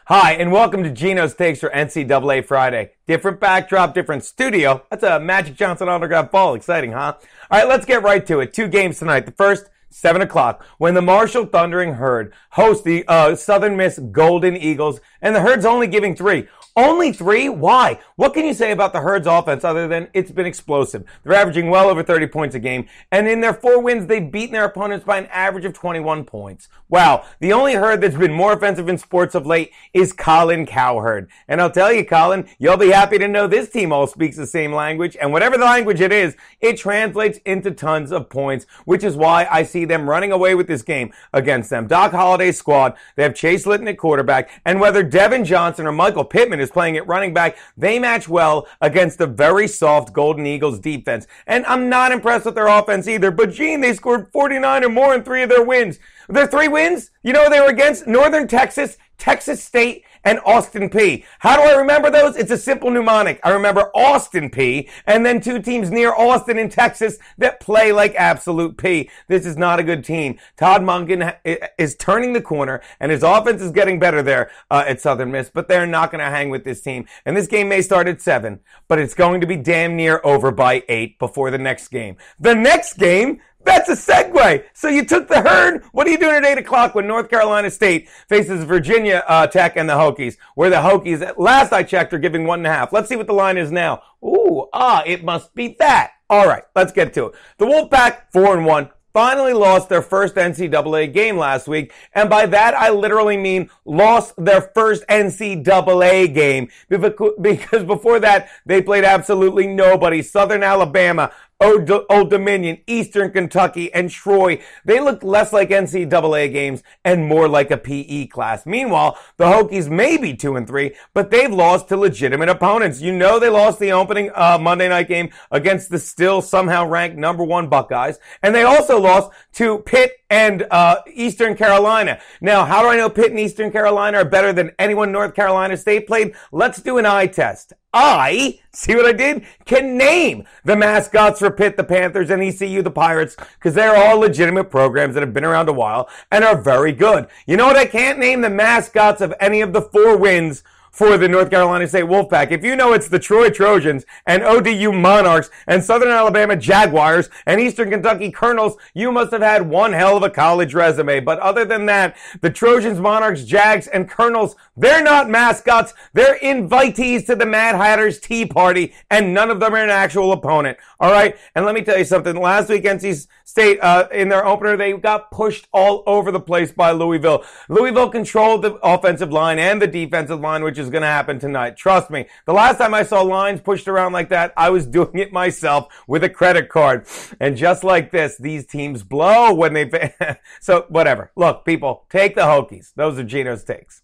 Hi, and welcome to Geno's Takes for NCAA Friday. Different backdrop, different studio. That's a Magic Johnson autograph ball. Exciting, huh? All right, let's get right to it. 2 games tonight. The first, 7 o'clock, when the Marshall Thundering Herd host the Southern Miss Golden Eagles, and the Herd's only giving 3. Only 3? Why? What can you say about the Herd's offense other than it's been explosive? They're averaging well over 30 points a game, and in their 4 wins, they've beaten their opponents by an average of 21 points. Wow. The only Herd that's been more offensive in sports of late is Colin Cowherd. And I'll tell you, Colin, you'll be happy to know this team all speaks the same language, and whatever the language it is, it translates into tons of points, which is why I see them running away with this game against them. Doc Holliday's squad, they have Chase Litton at quarterback, and whether Devin Johnson or Michael Pittman is playing at running back, they match well against the very soft Golden Eagles defense. And I'm not impressed with their offense either, but Gene, they scored 49 or more in 3 of their wins. Their 3 wins, you know they were against? Northern Texas, Texas State, and Austin Peay. How do I remember those? It's a simple mnemonic. I remember Austin Peay, and then 2 teams near Austin in Texas that play like absolute P. This is not a good team. Todd Monken is turning the corner, and his offense is getting better there at Southern Miss, but they're not going to hang with this team. And this game may start at 7, but it's going to be damn near over by 8 before the next game. The next game, that's a segue. So you took the Herd. What are you doing at 8 o'clock when North Carolina State faces Virginia Tech and the Hokies? Where the Hokies, at last I checked, are giving 1.5. Let's see what the line is now. It must be that. All right, let's get to it. The Wolfpack, 4-1. Finally lost their first NCAA game last week, and by that I literally mean lost their first NCAA game, because before that they played absolutely nobody. Southern Alabama, Old Dominion, Eastern Kentucky, and Troy. They looked less like NCAA games and more like a PE class. Meanwhile, the Hokies may be 2-3, but they've lost to legitimate opponents. You know they lost the opening Monday night game against the still somehow ranked number 1 Buckeyes, and they also lost to Pitt and Eastern Carolina. Now, how do I know Pitt and Eastern Carolina are better than anyone North Carolina State played? Let's do an eye test. See what I did? Can name the mascots for Pitt, the Panthers, and ECU, the Pirates, because they're all legitimate programs that have been around a while and are very good. You know what? I can't name the mascots of any of the 4 wins for the North Carolina State Wolfpack. If you know it's the Troy Trojans and ODU Monarchs and Southern Alabama Jaguars and Eastern Kentucky Colonels, you must have had one hell of a college resume. But other than that, the Trojans, Monarchs, Jags, and Colonels, they're not mascots. They're invitees to the Mad Hatter's Tea Party, and none of them are an actual opponent. All right? And let me tell you something. Last week, NC State, in their opener, they got pushed all over the place by Louisville. Louisville controlled the offensive line and the defensive line, which is going to happen tonight. Trust me. The last time I saw lines pushed around like that, I was doing it myself with a credit card. And just like this, these teams blow when they... So, whatever. Look, people, take the Hokies. Those are Geno's takes.